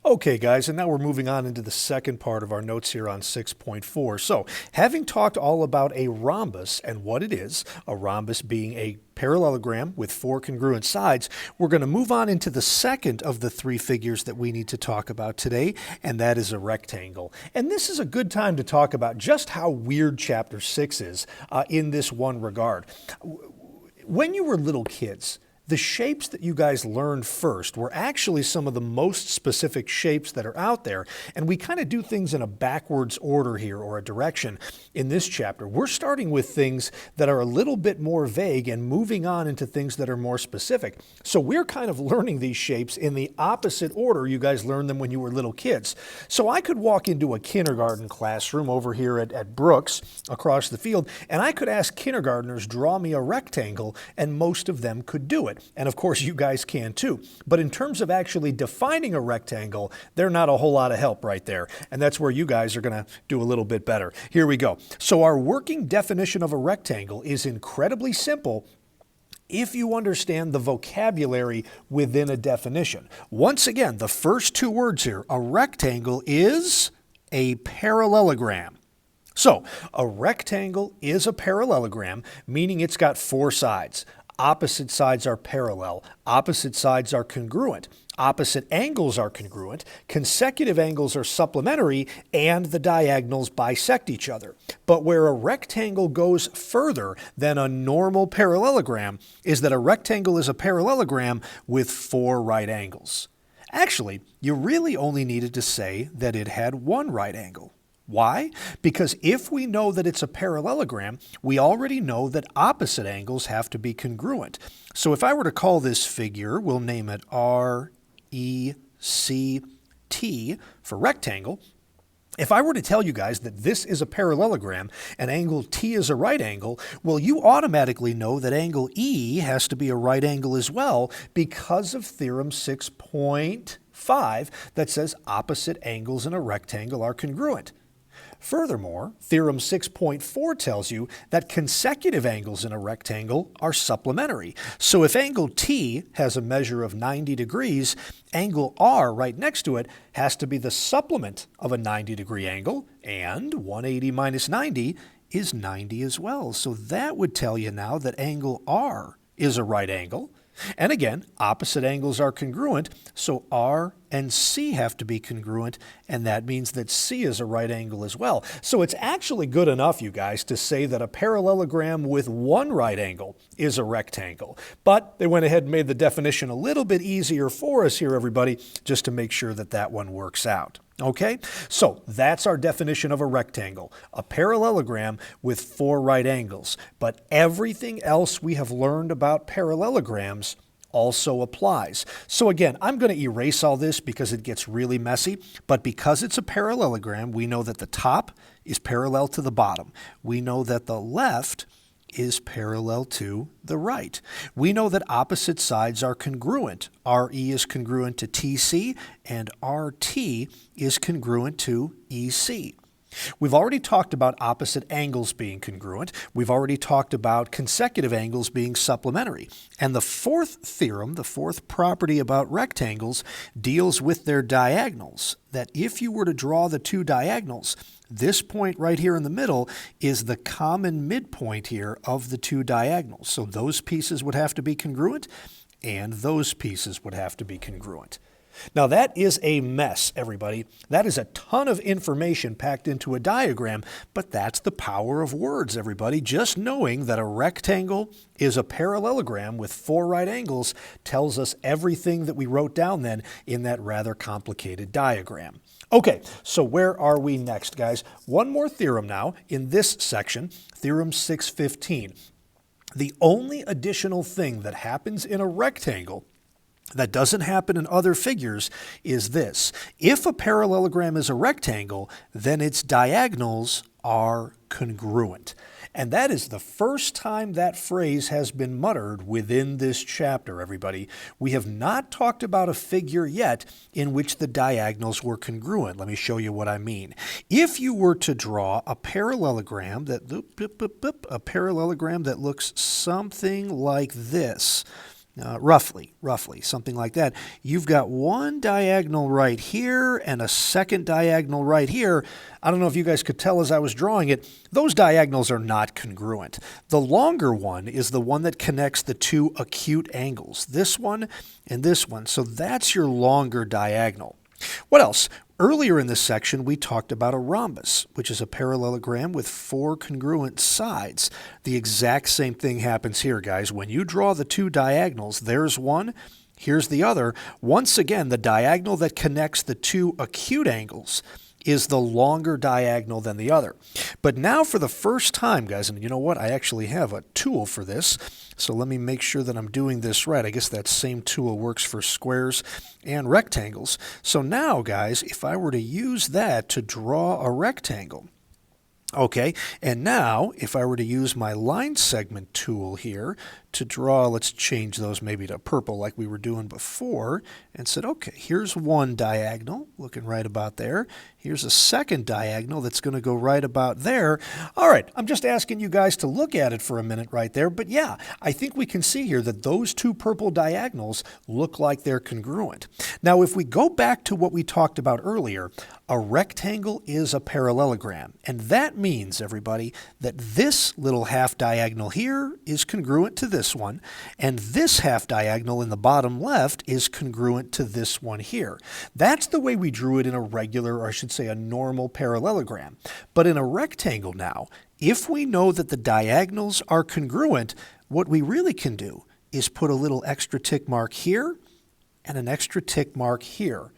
Okay, guys, and now we're moving on into the second part of our notes here on 6.4. So, having talked all about a rhombus and what it is, a rhombus being a parallelogram with four congruent sides, we're going to move on into the second of the three figures that we need to talk about today, and that is a rectangle. And this is a good time to talk about just how weird Chapter 6 is in this one regard. When you were little kids, the shapes that you guys learned first were actually some of the most specific shapes that are out there, and we kind of do things in a backwards order here, or a direction in this chapter. We're starting with things that are a little bit more vague and moving on into things that are more specific. So we're kind of learning these shapes in the opposite order you guys learned them when you were little kids. So I could walk into a kindergarten classroom over here at Brooks across the field, and I could ask kindergartners, draw me a rectangle, and most of them could do it. And of course, you guys can too. But in terms of actually defining a rectangle, they're not a whole lot of help right there. And that's where you guys are going to do a little bit better. Here we go. So our working definition of a rectangle is incredibly simple if you understand the vocabulary within a definition. Once again, the first two words here, a rectangle is a parallelogram. So a rectangle is a parallelogram, meaning it's got four sides. Opposite sides are parallel. Opposite sides are congruent. Opposite angles are congruent. Consecutive angles are supplementary, and the diagonals bisect each other. But where a rectangle goes further than a normal parallelogram is that a rectangle is a parallelogram with four right angles. Actually, you really only needed to say that it had one right angle. Why? Because if we know that it's a parallelogram, we already know that opposite angles have to be congruent. So if I were to call this figure, we'll name it RECT for rectangle. If I were to tell you guys that this is a parallelogram and angle T is a right angle, well, you automatically know that angle E has to be a right angle as well because of theorem 6.5 that says opposite angles in a rectangle are congruent. Furthermore, theorem 6.4 tells you that consecutive angles in a rectangle are supplementary. So if angle T has a measure of 90 degrees, angle R right next to it has to be the supplement of a 90-degree angle, and 180 minus 90 is 90 as well. So that would tell you now that angle R is a right angle. And again, opposite angles are congruent, so R and C have to be congruent, and that means that C is a right angle as well. So it's actually good enough, you guys, to say that a parallelogram with one right angle is a rectangle. But they went ahead and made the definition a little bit easier for us here, everybody, just to make sure that that one works out. Okay, so that's our definition of a rectangle, a parallelogram with four right angles. But everything else we have learned about parallelograms also applies. So again, I'm going to erase all this because it gets really messy, but because it's a parallelogram, we know that the top is parallel to the bottom. We know that the left is parallel to the right. We know that opposite sides are congruent. RE is congruent to TC, and RT is congruent to EC. We've already talked about opposite angles being congruent. We've already talked about consecutive angles being supplementary. And the fourth theorem, the fourth property about rectangles, deals with their diagonals. That if you were to draw the two diagonals, this point right here in the middle is the common midpoint here of the two diagonals. So those pieces would have to be congruent, and those pieces would have to be congruent. Now that is a mess, everybody. That is a ton of information packed into a diagram, but that's the power of words, everybody. Just knowing that a rectangle is a parallelogram with four right angles tells us everything that we wrote down then in that rather complicated diagram. Okay, so where are we next, guys? One more theorem now in this section, theorem 615. The only additional thing that happens in a rectangle that doesn't happen in other figures is this. If a parallelogram is a rectangle, then its diagonals are congruent. And that is the first time that phrase has been muttered within this chapter, everybody. We have not talked about a figure yet in which the diagonals were congruent. Let me show you what I mean. If you were to draw a parallelogram that looks something like this, roughly, something like that. You've got one diagonal right here and a second diagonal right here. I don't know if you guys could tell as I was drawing it, those diagonals are not congruent. The longer one is the one that connects the two acute angles, this one and this one. So that's your longer diagonal. What else? Earlier in this section, we talked about a rhombus, which is a parallelogram with four congruent sides. The exact same thing happens here, guys. When you draw the two diagonals, there's one, here's the other. Once again, the diagonal that connects the two acute angles is the longer diagonal than the other. But now for the first time, guys, and you know what? I actually have a tool for this. So let me make sure that I'm doing this right. I guess that same tool works for squares and rectangles. So now, guys, if I were to use that to draw a rectangle, okay, and now if I were to use my line segment tool here to draw, let's change those maybe to purple like we were doing before, and said, okay, here's one diagonal looking right about there. Here's a second diagonal that's going to go right about there. All right, I'm just asking you guys to look at it for a minute right there, but yeah, I think we can see here that those two purple diagonals look like they're congruent. Now, if we go back to what we talked about earlier, a rectangle is a parallelogram, and that means, everybody, that this little half diagonal here is congruent to this one, and this half diagonal in the bottom left is congruent to this one here. That's the way we drew it in a regular, or I should say a normal parallelogram. But in a rectangle now, if we know that the diagonals are congruent, what we really can do is put a little extra tick mark here and an extra tick mark here.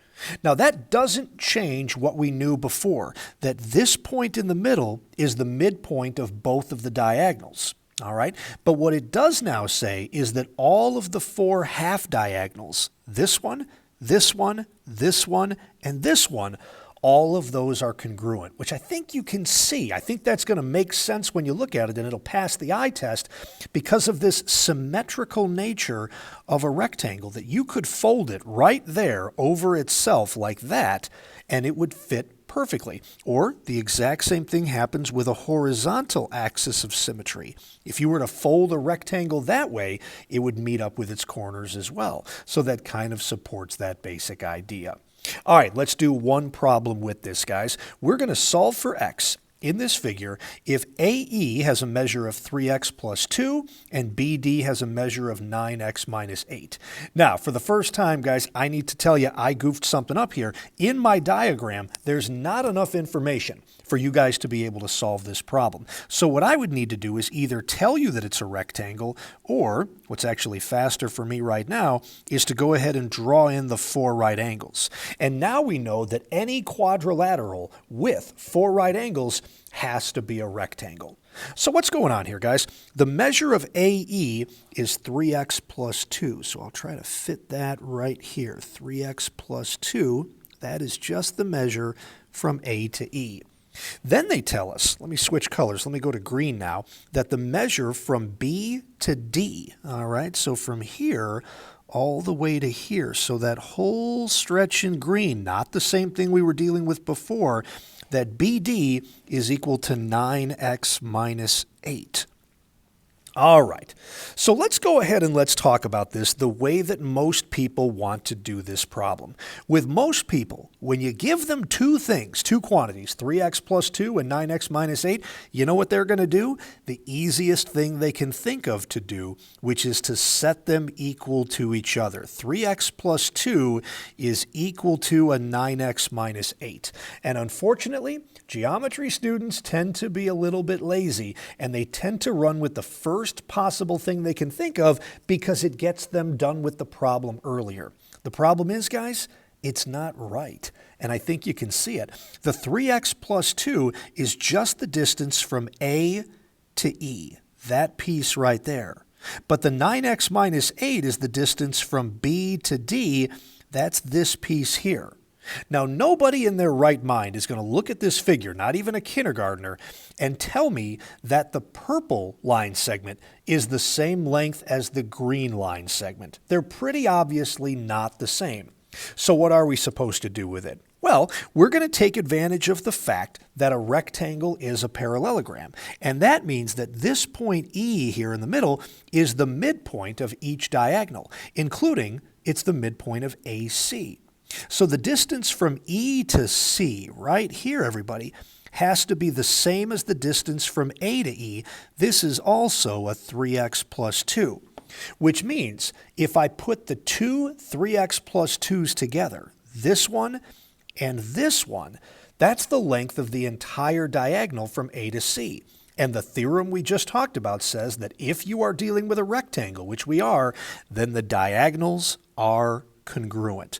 Now that doesn't change what we knew before, that this point in the middle is the midpoint of both of the diagonals. All right, but what it does now say is that all of the four half diagonals, this one, this one, this one, and this one, all of those are congruent, which I think you can see. I think that's going to make sense when you look at it, and it'll pass the eye test because of this symmetrical nature of a rectangle, that you could fold it right there over itself like that, and it would fit perfectly. Or the exact same thing happens with a horizontal axis of symmetry. If you were to fold a rectangle that way, it would meet up with its corners as well. So that kind of supports that basic idea. All right, let's do one problem with this, guys. We're going to solve for x in this figure if AE has a measure of 3x plus 2 and BD has a measure of 9x minus 8. Now, for the first time, guys, I need to tell you I goofed something up here. In my diagram, there's not enough information for you guys to be able to solve this problem. So what I would need to do is either tell you that it's a rectangle, or what's actually faster for me right now is to go ahead and draw in the four right angles. And now we know that any quadrilateral with four right angles has to be a rectangle. So what's going on here, guys? The measure of AE is 3x plus 2. So I'll try to fit that right here. 3x plus 2, that is just the measure from A to E. Then they tell us, let me switch colors, let me go to green now, that the measure from B to D, all right, so from here all the way to here, so that whole stretch in green, not the same thing we were dealing with before, that BD is equal to 9x minus 8. All right, so let's go ahead and let's talk about this the way that most people want to do this problem. With most people, when you give them two things, two quantities, 3x plus 2 and 9x minus 8, you know what they're going to do? The easiest thing they can think of to do, which is to set them equal to each other. 3x plus 2 is equal to a 9x minus 8. And unfortunately, geometry students tend to be a little bit lazy, and they tend to run with the first possible thing they can think of because it gets them done with the problem earlier. The problem is, guys, it's not right, and I think you can see it. The 3x plus 2 is just the distance from A to E, that piece right there. But the 9x minus 8 is the distance from B to D, that's this piece here. Now, nobody in their right mind is going to look at this figure, not even a kindergartner, and tell me that the purple line segment is the same length as the green line segment. They're pretty obviously not the same. So what are we supposed to do with it? Well, we're going to take advantage of the fact that a rectangle is a parallelogram. And that means that this point E here in the middle is the midpoint of each diagonal, including it's the midpoint of AC. So the distance from E to C, right here, everybody, has to be the same as the distance from A to E. This is also a 3x plus 2, which means if I put the two 3x plus 2's together, this one and this one, that's the length of the entire diagonal from A to C. And the theorem we just talked about says that if you are dealing with a rectangle, which we are, then the diagonals are congruent.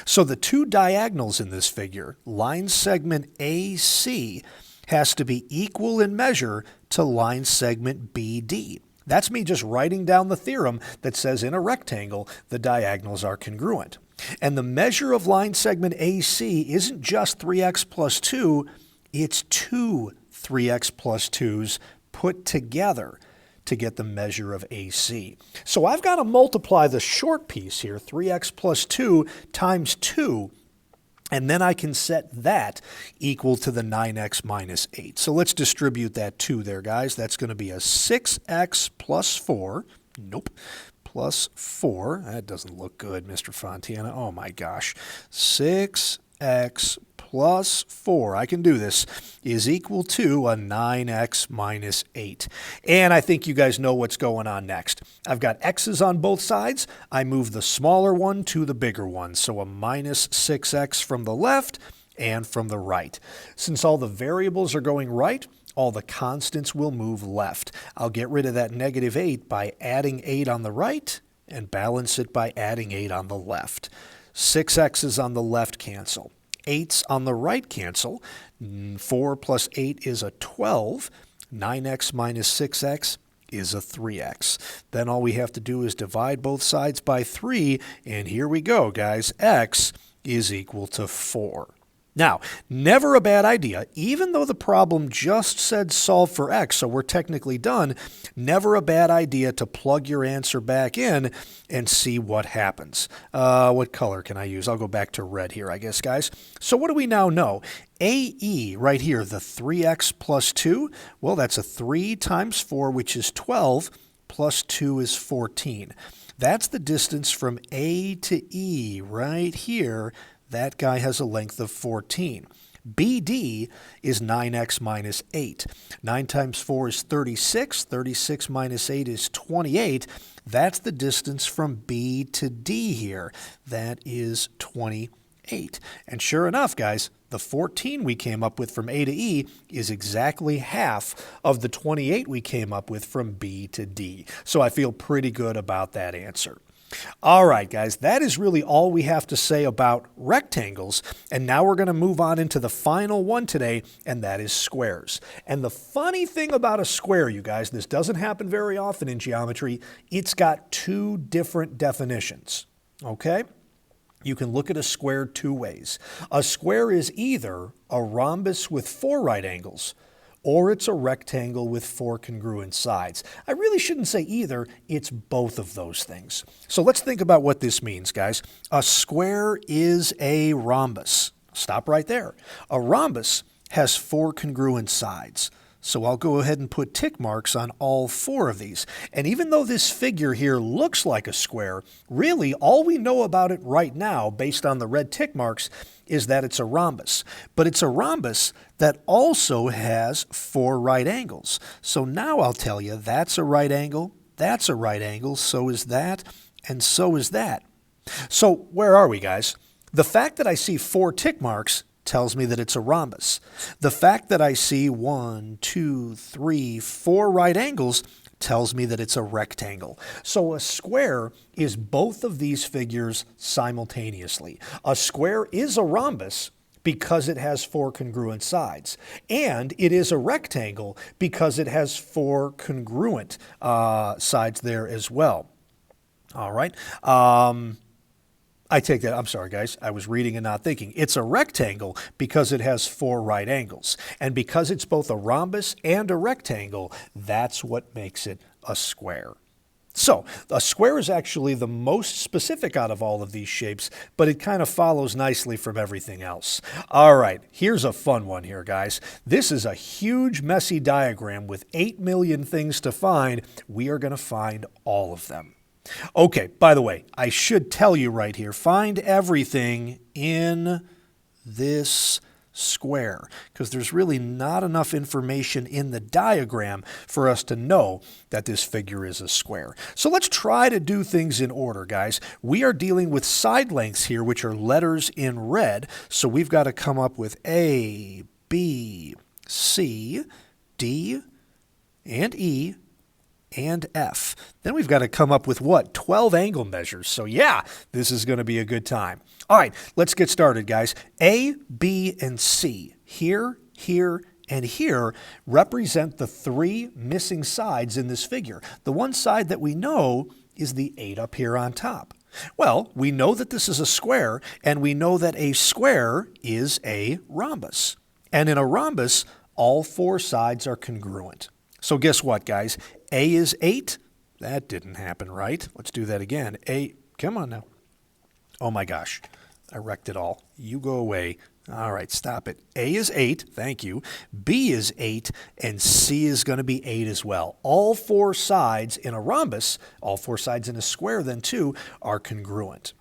So the two diagonals in this figure, line segment AC, has to be equal in measure to line segment BD. That's me just writing down the theorem that says in a rectangle, the diagonals are congruent. And the measure of line segment AC isn't just 3x plus 2, it's two 3x plus 2's put together to get the measure of AC. So I've got to multiply the short piece here, 3x plus 2 times 2, and then I can set that equal to the 9x minus 8. So let's distribute that 2 there, guys. That's going to be a 6x plus 4. Nope. Plus 4. That doesn't look good, Mr. Fontana. Oh, my gosh. 6x plus 4, I can do this, is equal to a 9x minus 8. And I think you guys know what's going on next. I've got x's on both sides. I move the smaller one to the bigger one. So a minus 6x from the left and from the right. Since all the variables are going right, all the constants will move left. I'll get rid of that negative 8 by adding 8 on the right and balance it by adding 8 on the left. 6x's on the left cancel. 8's on the right cancel. 4 plus 8 is a 12. 9x minus 6x is a 3x. Then all we have to do is divide both sides by 3, and here we go, guys. X is equal to 4. Now, never a bad idea, even though the problem just said solve for x, so we're technically done, never a bad idea to plug your answer back in and see what happens. What color can I use? I'll go back to red here, I guess, guys. So what do we now know? AE, right here, the 3x plus 2, well, that's a 3 times 4, which is 12, plus 2 is 14. That's the distance from A to E right here. That guy has a length of 14. BD is 9x minus 8. 9 times 4 is 36. 36 minus 8 is 28. That's the distance from B to D here. That is 28. And sure enough, guys, the 14 we came up with from A to E is exactly half of the 28 we came up with from B to D. So I feel pretty good about that answer. All right, guys, that is really all we have to say about rectangles. And now we're going to move on into the final one today, and that is squares. And the funny thing about a square, you guys, this doesn't happen very often in geometry, it's got two different definitions, okay? You can look at a square two ways. A square is either a rhombus with 4 right angles, or it's a rectangle with 4 congruent sides. I really shouldn't say either, it's both of those things. So let's think about what this means, guys. A square is a rhombus. Stop right there. A rhombus has 4 congruent sides. So I'll go ahead and put tick marks on all 4 of these. And even though this figure here looks like a square, really all we know about it right now, based on the red tick marks, is that it's a rhombus. But it's a rhombus that also has 4 right angles. So now I'll tell you, that's a right angle, that's a right angle, so is that, and so is that. So where are we, guys? The fact that I see 4 tick marks tells me that it's a rhombus. The fact that I see 1, 2, 3, 4 right angles tells me that it's a rectangle. So a square is both of these figures simultaneously. A square is a rhombus because it has 4 congruent sides. And it is a rectangle because it has 4 congruent sides there as well. All right. I take that, I'm sorry guys, I was reading and not thinking. It's a rectangle because it has 4 right angles. And because it's both a rhombus and a rectangle, that's what makes it a square. So a square is actually the most specific out of all of these shapes, but it kind of follows nicely from everything else. All right, here's a fun one here, guys. This is a huge, messy diagram with 8 million things to find. We are going to find all of them. Okay, by the way, I should tell you right here, find everything in this square, because there's really not enough information in the diagram for us to know that this figure is a square. So let's try to do things in order, guys. We are dealing with side lengths here, which are letters in red. So we've got to come up with A, B, C, D, and E, and F. Then we've got to come up with what? 12 angle measures. So yeah, this is going to be a good time. All right, let's get started, guys. A, B, and C, here, here, and here, represent the 3 missing sides in this figure. The one side that we know is the 8 up here on top. Well, we know that this is a square, and we know that a square is a rhombus. And in a rhombus, all 4 sides are congruent. So guess what, guys? A is 8. That didn't happen right. Let's do that again. A, come on now. Oh my gosh, I wrecked it all. You go away. All right, stop it. A is 8, thank you. B is 8, and C is going to be 8 as well. All 4 sides in a rhombus, all 4 sides in a square then too, are congruent.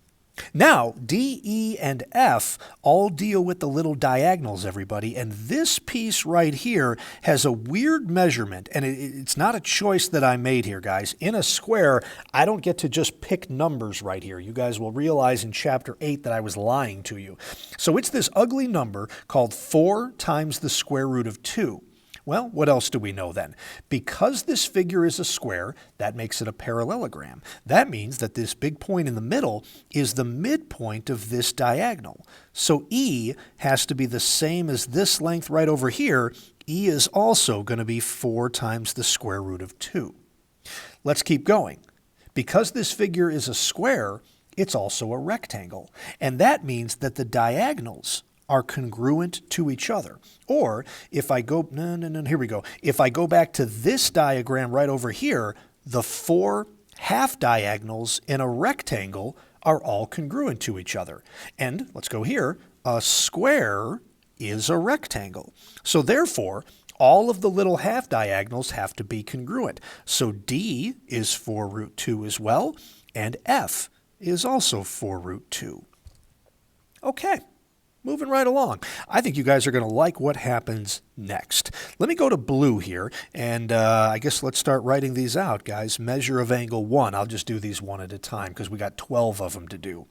Now, D, E, and F all deal with the little diagonals, everybody, and this piece right here has a weird measurement, and it's not a choice that I made here, guys. In a square, I don't get to just pick numbers right here. You guys will realize in Chapter 8 that I was lying to you. So it's this ugly number called 4 times the square root of 2. Well, what else do we know then? Because this figure is a square, that makes it a parallelogram. That means that this big point in the middle is the midpoint of this diagonal. So E has to be the same as this length right over here. E is also going to be 4 times the square root of 2. Let's keep going. Because this figure is a square, it's also a rectangle. And that means that the diagonals are congruent to each other. Or if I go, here we go. If I go back to this diagram right over here, the 4 half diagonals in a rectangle are all congruent to each other. And let's go here, a square is a rectangle. So therefore, all of the little half diagonals have to be congruent. So D is 4 root 2 as well, and F is also 4 root 2. Okay. Moving right along. I think you guys are going to like what happens next. Let me go to blue here, and I guess let's start writing these out, guys. Measure of angle 1. I'll just do these one at a time because we got 12 of them to do.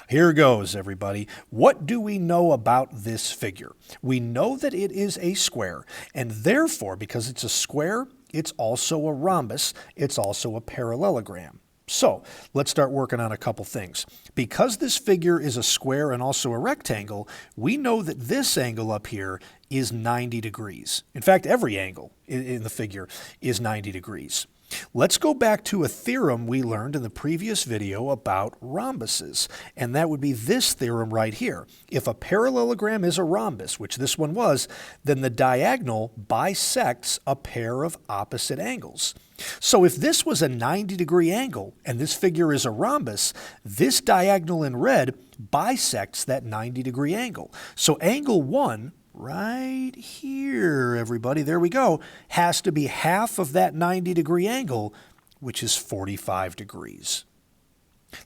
Here goes, everybody. What do we know about this figure? We know that it is a square, and therefore, because it's a square, it's also a rhombus. It's also a parallelogram. So let's start working on a couple things. Because this figure is a square and also a rectangle, we know that this angle up here is 90 degrees. In fact, every angle in the figure is 90 degrees. Let's go back to a theorem we learned in the previous video about rhombuses, and that would be this theorem right here. If a parallelogram is a rhombus, which this one was, then the diagonal bisects a pair of opposite angles. So if this was a 90-degree angle and this figure is a rhombus, this diagonal in red bisects that 90-degree angle. So angle 1, right here, everybody, there we go, has to be half of that 90-degree angle, which is 45 degrees.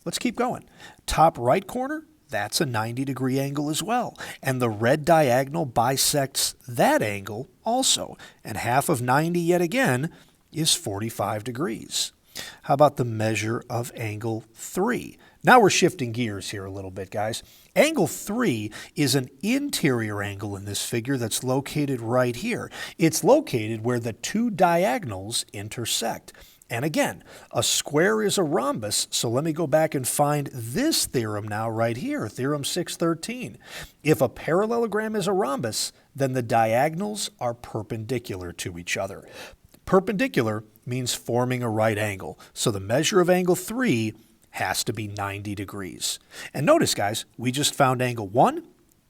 Let's keep going. Top right corner, that's a 90-degree angle as well. And the red diagonal bisects that angle also. And half of 90 yet again is 45 degrees. How about the measure of angle 3? Now we're shifting gears here a little bit, guys. Angle 3 is an interior angle in this figure that's located right here. It's located where the 2 diagonals intersect. And again, a square is a rhombus, so let me go back and find this theorem now right here, Theorem 613. If a parallelogram is a rhombus, then the diagonals are perpendicular to each other. Perpendicular means forming a right angle, so the measure of angle 3 has to be 90 degrees. And notice, guys, we just found angle 1,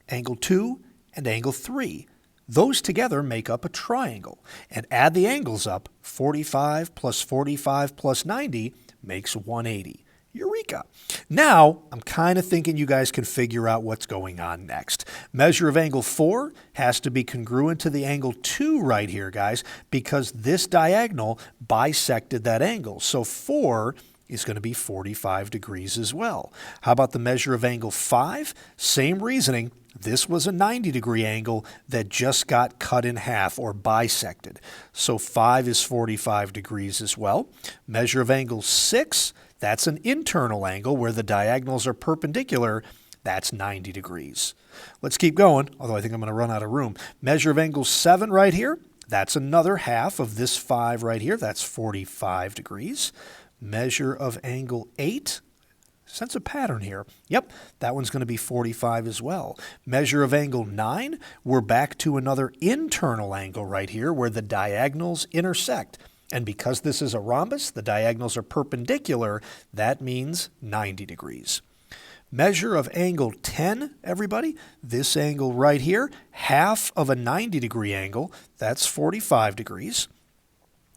angle 2, and angle 3. Those together make up a triangle. And add the angles up, 45 plus 45 plus 90 makes 180. Eureka! Now, I'm kind of thinking you guys can figure out what's going on next. Measure of angle 4 has to be congruent to the angle 2 right here, guys, because this diagonal bisected that angle. So 4 is going to be 45 degrees as well. How about the measure of angle 5? Same reasoning. This was a 90-degree angle that just got cut in half or bisected. So 5 is 45 degrees as well. Measure of angle 6, that's an internal angle where the diagonals are perpendicular. That's 90 degrees. Let's keep going, although I think I'm going to run out of room. Measure of angle 7 right here. That's another half of this 5 right here. That's 45 degrees. Measure of angle 8. Sense a pattern here. Yep, that one's going to be 45 as well. Measure of angle 9. We're back to another internal angle right here where the diagonals intersect. And because this is a rhombus, the diagonals are perpendicular. That means 90 degrees. Measure of angle 10, everybody. This angle right here, half of a 90-degree angle. That's 45 degrees.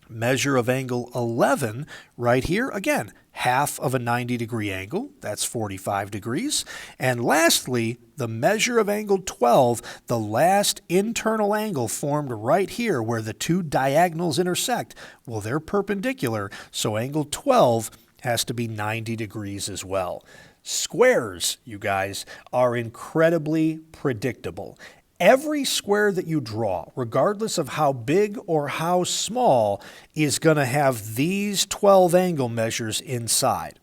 Measure of angle 11 right here, again, half of a 90-degree angle. That's 45 degrees. And lastly, the measure of angle 12, the last internal angle formed right here where the two diagonals intersect. Well, they're perpendicular, so angle 12 has to be 90 degrees as well. Squares, you guys, are incredibly predictable. Every square that you draw, regardless of how big or how small, is going to have these 12 angle measures inside.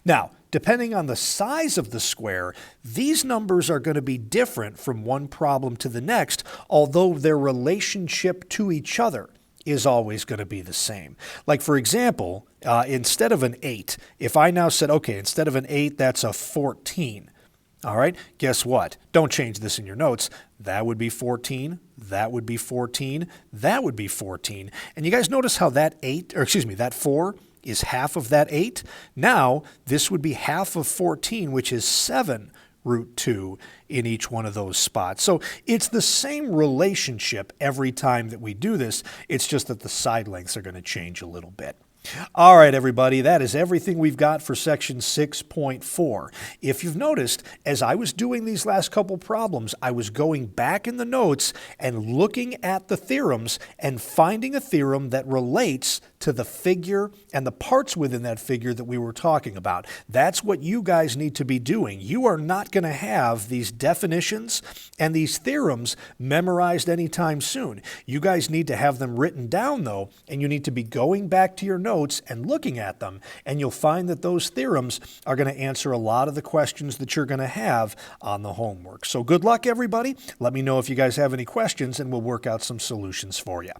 Now, depending on the size of the square, these numbers are going to be different from one problem to the next, although their relationship to each other is always going to be the same. Like, for example, instead of an 8, if I now said, okay, instead of an 8, that's a 14. All right, guess what? Don't change this in your notes. That would be 14, that would be 14, that would be 14. And you guys notice how that 4 is half of that 8? Now, this would be half of 14, which is 7 root 2 in each one of those spots. So it's the same relationship every time that we do this. It's just that the side lengths are going to change a little bit. All right, everybody, that is everything we've got for section 6.4. If you've noticed, as I was doing these last couple problems, I was going back in the notes and looking at the theorems and finding a theorem that relates to the figure and the parts within that figure that we were talking about. That's what you guys need to be doing. You are not going to have these definitions and these theorems memorized anytime soon. You guys need to have them written down, though, and you need to be going back to your notes and looking at them, and you'll find that those theorems are going to answer a lot of the questions that you're going to have on the homework. So good luck, everybody. Let me know if you guys have any questions, and we'll work out some solutions for you.